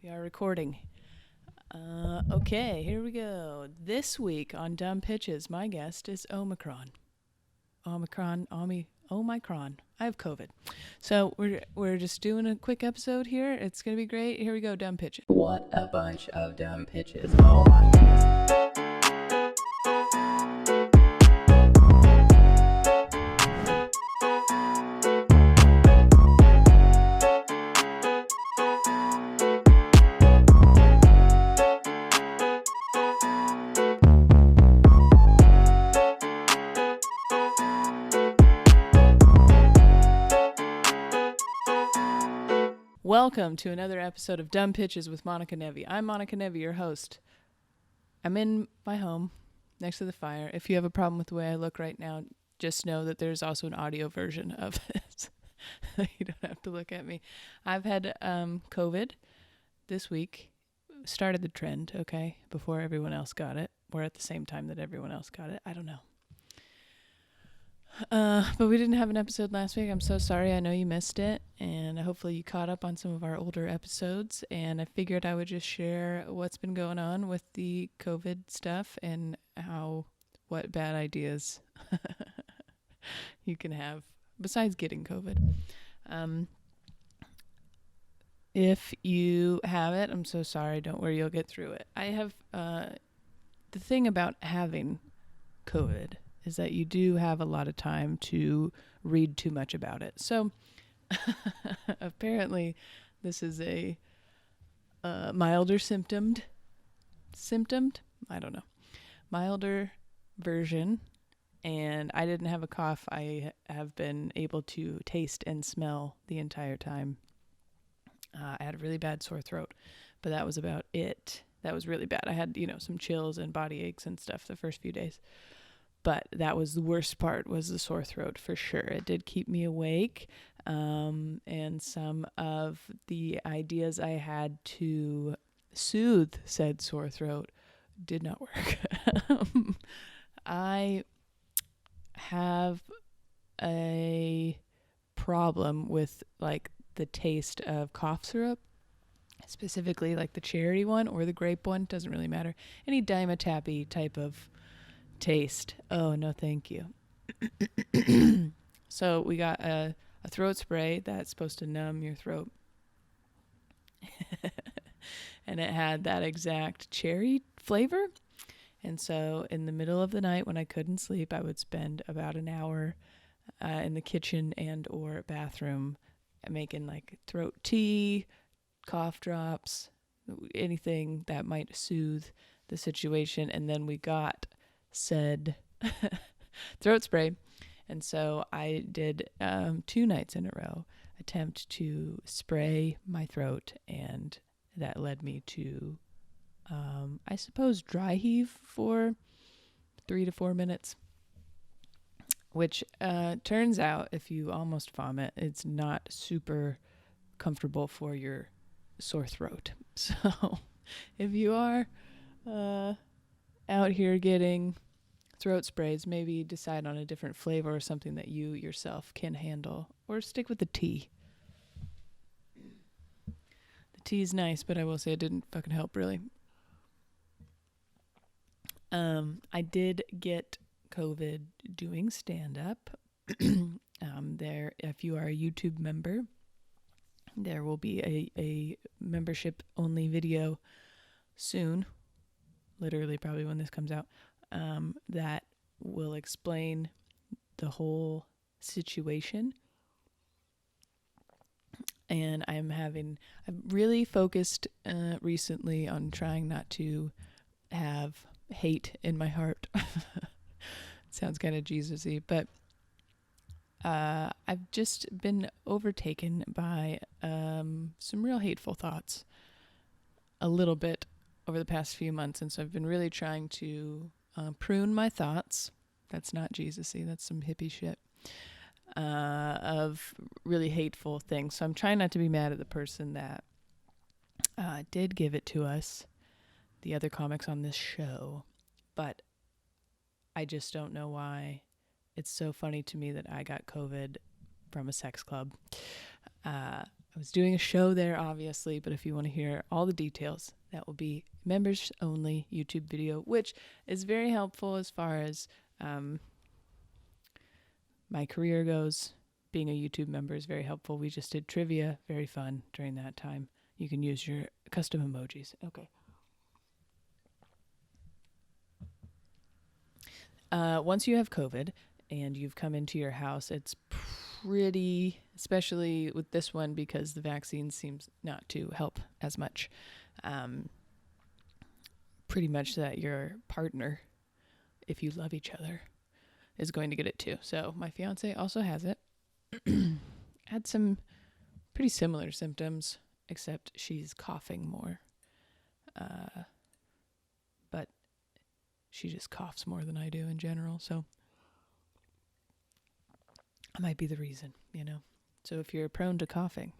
We are recording. Okay, here we go. This week on Dumb Pitches, my guest is Omicron. Omicron. I have COVID. So we're just doing a quick episode here. It's going to be great. Here we go, Dumb Pitches. What a bunch of dumb pitches. Oh my goodness. Welcome to another episode of Dumb Pitches with Monica Nevi. I'm Monica Nevi, your host. I'm in my home next to the fire. If you have a problem with the way I look right now, just know that there's also an audio version of this. You don't have to look at me. I've had COVID this week. Started the trend, okay, before everyone else got it. Or at the same time that everyone else got it. I don't know. But we didn't have an episode last week. I'm so sorry. I know you missed it. And hopefully you caught up on some of our older episodes. And I figured I would just share what's been going on with the COVID stuff and what bad ideas you can have besides getting COVID. If you have it, I'm so sorry. Don't worry, you'll get through it. I have the thing about having COVID is that you do have a lot of time to read too much about it. So apparently this is a milder symptomed, I don't know, milder version. And I didn't have a cough. I have been able to taste and smell the entire time. I had a really bad sore throat, but that was about it. That was really bad. I had, some chills and body aches and stuff the first few days. But that was the worst part, was the sore throat for sure. It did keep me awake. And some of the ideas I had to soothe said sore throat did not work. I have a problem with the taste of cough syrup, specifically like the cherry one or the grape one, doesn't really matter. Any Dimetappy type of taste. Oh, no, thank you. So we got a throat spray that's supposed to numb your throat. And it had that exact cherry flavor. And so in the middle of the night when I couldn't sleep, I would spend about an hour in the kitchen and or bathroom making throat tea, cough drops, anything that might soothe the situation. And then we got said throat spray. And so I did 2 nights in a row attempt to spray my throat, and that led me to I suppose dry heave for 3 to 4 minutes, which turns out if you almost vomit, it's not super comfortable for your sore throat. So if you are out here getting throat sprays, maybe decide on a different flavor or something that you yourself can handle, or stick with the tea. The tea is nice, but I will say it didn't fucking help really. I did get COVID doing stand-up. There, if you are a YouTube member, there will be a membership-only video soon, literally probably when this comes out, that will explain the whole situation. And I've really focused recently on trying not to have hate in my heart. Sounds kind of Jesus-y, but I've just been overtaken by some real hateful thoughts a little bit over the past few months. And so I've been really trying to prune my thoughts. That's not Jesus-y, that's some hippie shit, of really hateful things. So I'm trying not to be mad at the person that did give it to us, the other comics on this show, but I just don't know why it's so funny to me that I got COVID from a sex club. I was doing a show there, obviously, but if you want to hear all the details, that will be members only YouTube video, which is very helpful as far as my career goes. Being a YouTube member is very helpful. We just did trivia, very fun during that time. You can use your custom emojis. Okay. Once you have COVID and you've come into your house, it's pretty, especially with this one because the vaccine seems not to help as much. Pretty much that your partner, if you love each other, is going to get it too. So my fiance also has it. Had some pretty similar symptoms, except she's coughing more. But she just coughs more than I do in general, so that might be the reason, you know. So if you're prone to coughing,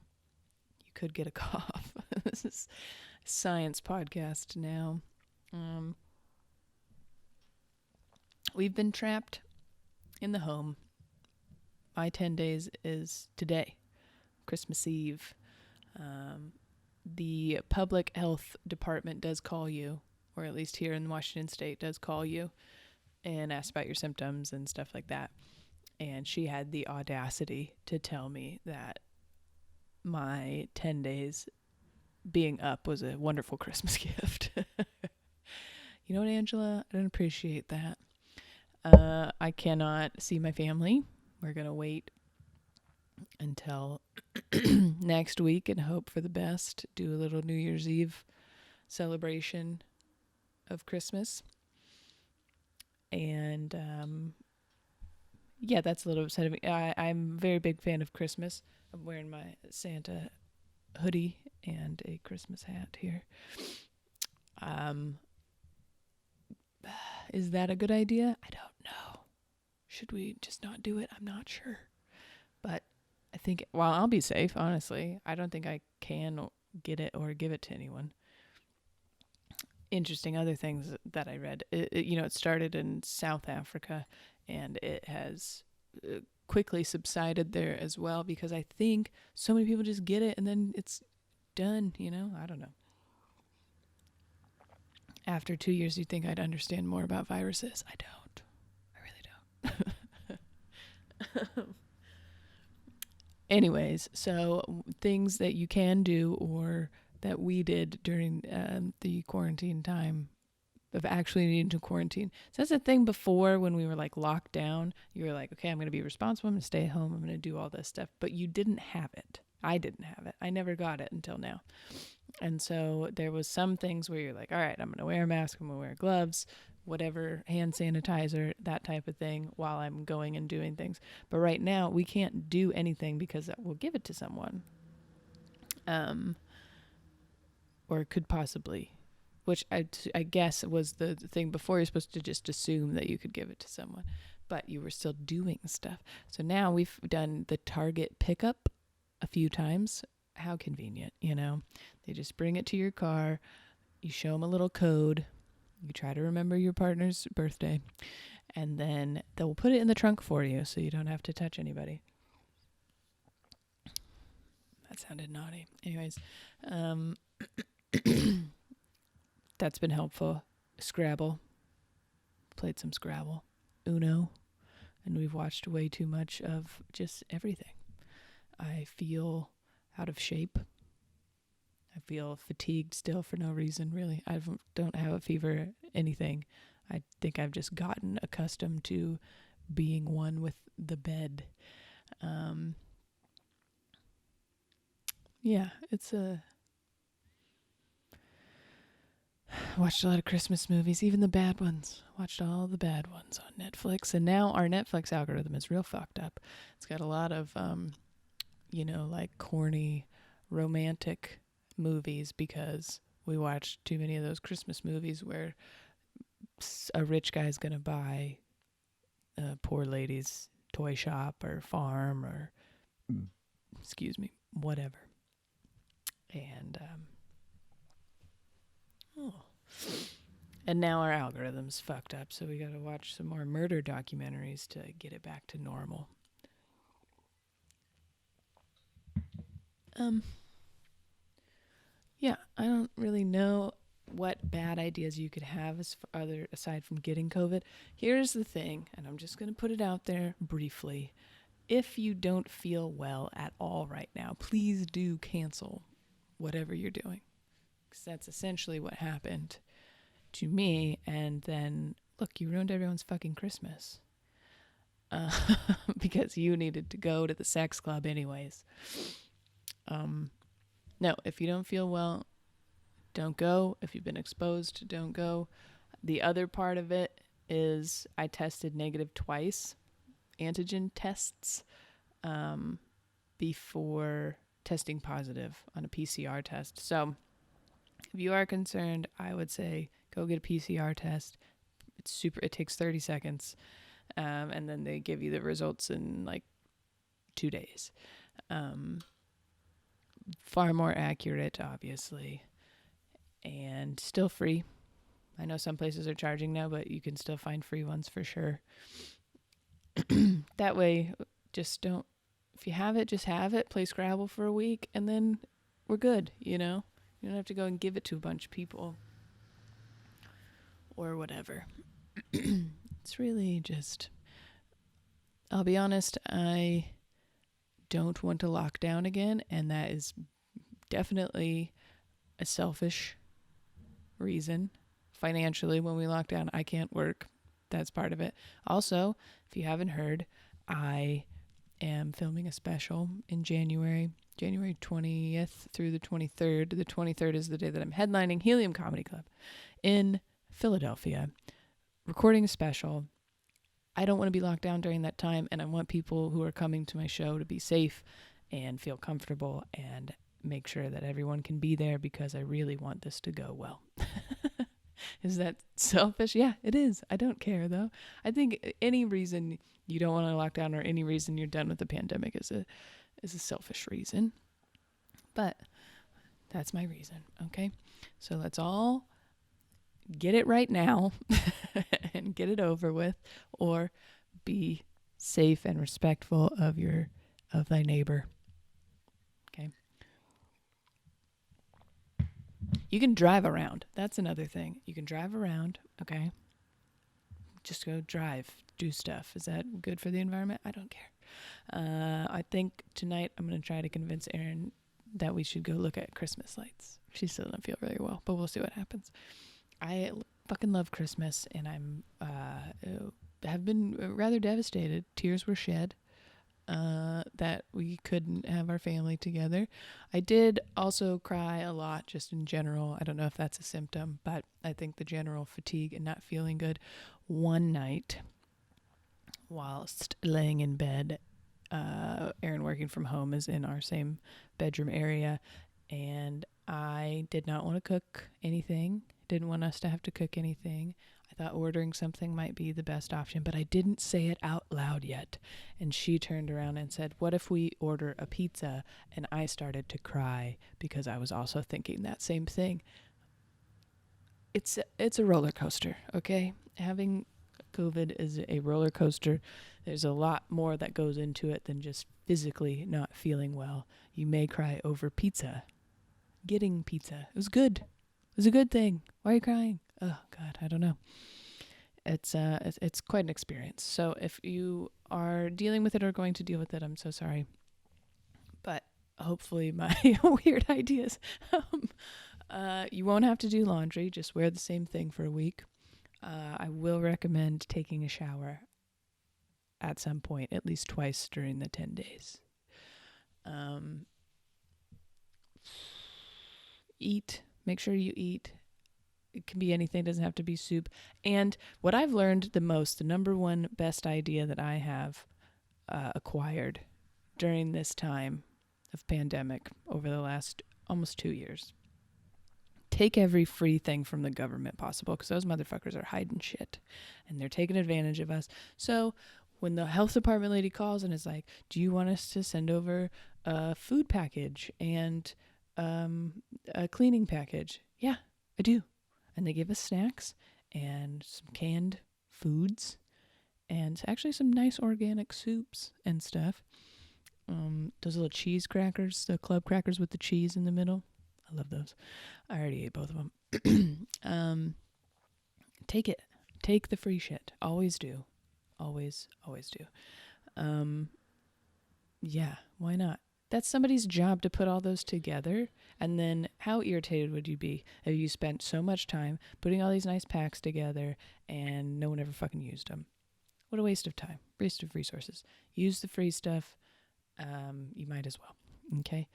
you could get a cough. This is a science podcast now. We've been trapped in the home. My 10 days is today, Christmas Eve. The public health department does call you, or at least here in Washington State does call you and ask about your symptoms and stuff like that. And she had the audacity to tell me that my 10 days being up was a wonderful Christmas gift. You know what, Angela? I don't appreciate that. I cannot see my family. We're going to wait until next week and hope for the best. Do a little New Year's Eve celebration of Christmas. And yeah, that's a little upset of me. I'm a very big fan of Christmas. I'm wearing my Santa hoodie and a Christmas hat here. Is that a good idea? I don't know. Should we just not do it? I'm not sure. But I think, well, I'll be safe, honestly. I don't think I can get it or give it to anyone. Interesting other things that I read. It started in South Africa, and it has quickly subsided there as well, because I think so many people just get it and then it's done, I don't know. After 2 years, you'd think I'd understand more about viruses. I don't. I really don't. Anyways, so things that you can do, or that we did during the quarantine time of actually needing to quarantine. So that's the thing before, when we were like locked down, you were like, okay, I'm going to be responsible. I'm going to stay home. I'm going to do all this stuff. But you didn't have it. I didn't have it. I never got it until now. And so there was some things where you're like, all right, I'm going to wear a mask. I'm going to wear gloves, whatever, hand sanitizer, that type of thing while I'm going and doing things. But right now we can't do anything because we'll give it to someone. Or could possibly, which I guess was the thing before. You're supposed to just assume that you could give it to someone, but you were still doing stuff. So now we've done the Target pickup a few times. How convenient, They just bring it to your car. You show them a little code. You try to remember your partner's birthday, and then they'll put it in the trunk for you so you don't have to touch anybody. That sounded naughty. Anyways, that's been helpful. Scrabble. Played some Scrabble. Uno. And we've watched way too much of just everything. I feel out of shape. I feel fatigued still for no reason, really. I don't have a fever, anything. I think I've just gotten accustomed to being one with the bed. Yeah, watched a lot of Christmas movies, even the bad ones. Watched all the bad ones on Netflix. And now our Netflix algorithm is real fucked up. It's got a lot of, like corny romantic movies, because we watched too many of those Christmas movies where a rich guy's going to buy a poor lady's toy shop or farm or, whatever. And, and now our algorithm's fucked up, so we got to watch some more murder documentaries to get it back to normal. Yeah, I don't really know what bad ideas you could have aside from getting COVID. Here's the thing, and I'm just going to put it out there briefly. If you don't feel well at all right now, please do cancel whatever you're doing. Because that's essentially what happened to me. And then, look, you ruined everyone's fucking Christmas. Because you needed to go to the sex club anyways. No, if you don't feel well, don't go. If you've been exposed, don't go. The other part of it is I tested negative twice, antigen tests, before testing positive on a PCR test. So if you are concerned, I would say go get a PCR test. It takes 30 seconds. And then they give you the results in like 2 days. Far more accurate, obviously, and still free. I know some places are charging now, but you can still find free ones for sure. That way, if you have it, just have it, play Scrabble for a week, and then we're good, You don't have to go and give it to a bunch of people or whatever. It's really just, I'll be honest, I don't want to lock down again, and that is definitely a selfish reason. Financially, when we lock down, I can't work. That's part of it. Also, if you haven't heard, I am filming a special in January 20th through the 23rd. The 23rd is the day that I'm headlining Helium Comedy Club in Philadelphia, recording a special. I don't want to be locked down during that time, and I want people who are coming to my show to be safe and feel comfortable and make sure that everyone can be there because I really want this to go well. Is that selfish? Yeah, it is. I don't care, though. I think any reason you don't want to lock down or any reason you're done with the pandemic is a selfish reason. But that's my reason, okay? So let's all get it right now and get it over with, or be safe and respectful of thy neighbor. Okay. You can drive around. That's another thing. You can drive around, okay? Just go drive, do stuff. Is that good for the environment? I don't care. I think tonight I'm going to try to convince Erin that we should go look at Christmas lights. She still doesn't feel very well, but we'll see what happens. I fucking love Christmas, and I'm have been rather devastated. Tears were shed that we couldn't have our family together. I did also cry a lot just in general. I don't know if that's a symptom, but I think the general fatigue and not feeling good. One night, whilst laying in bed, Erin working from home is in our same bedroom area, and I did not want to cook anything. Didn't want us to have to cook anything. I thought ordering something might be the best option, but I didn't say it out loud yet. And she turned around and said, "What if we order a pizza?" And I started to cry because I was also thinking that same thing. It's a roller coaster, okay? Having COVID is a roller coaster. There's a lot more that goes into it than just physically not feeling well. You may cry over pizza. Getting pizza. It was good. It was a good thing. Why are you crying? Oh, God, I don't know. It's quite an experience. So if you are dealing with it or going to deal with it, I'm so sorry. But hopefully my weird ideas. You won't have to do laundry. Just wear the same thing for a week. I will recommend taking a shower at some point, at least twice during the 10 days. Eat. Make sure you eat. It can be anything. It doesn't have to be soup. And what I've learned the most, the number one best idea that I have acquired during this time of pandemic over the last almost 2 years. Take every free thing from the government possible, because those motherfuckers are hiding shit and they're taking advantage of us. So when the health department lady calls and is like, "Do you want us to send over a food package and a cleaning package?" Yeah, I do. And they give us snacks and some canned foods and actually some nice organic soups and stuff. Those little cheese crackers, the club crackers with the cheese in the middle. I love those. I already ate both of them. Take it. Take the free shit. Always do. Always do. Yeah, why not? That's somebody's job to put all those together. And then how irritated would you be if you spent so much time putting all these nice packs together and no one ever fucking used them? What a waste of time. Waste of resources. Use the free stuff. You might as well. Okay?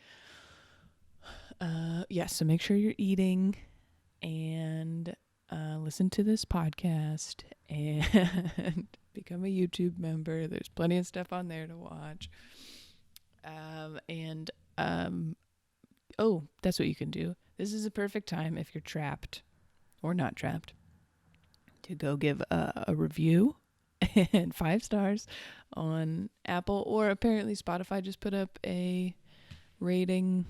So make sure you're eating and listen to this podcast and become a YouTube member. There's plenty of stuff on there to watch. That's what you can do. This is a perfect time if you're trapped or not trapped to go give a review and 5 stars on Apple, or apparently Spotify just put up a rating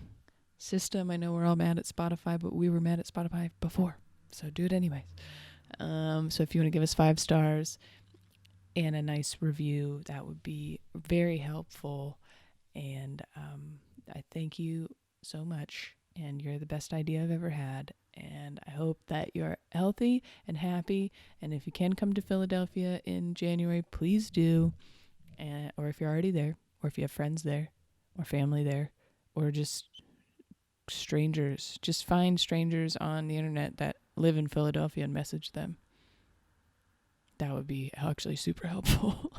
system. I know we're all mad at Spotify, but we were mad at Spotify before, so do it anyways. So if you want to give us 5 stars and a nice review, that would be very helpful. And I thank you so much, and you're the best idea I've ever had. And I hope that you're healthy and happy. And if you can come to Philadelphia in January, please do. Or if you're already there, or if you have friends there, or family there, or just strangers. Just find strangers on the internet that live in Philadelphia and message them. That would be actually super helpful.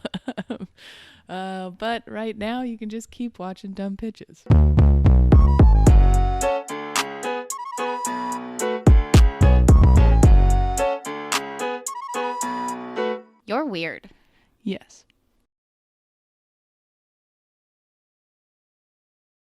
But right now, you can just keep watching dumb pitches. You're weird. Yes.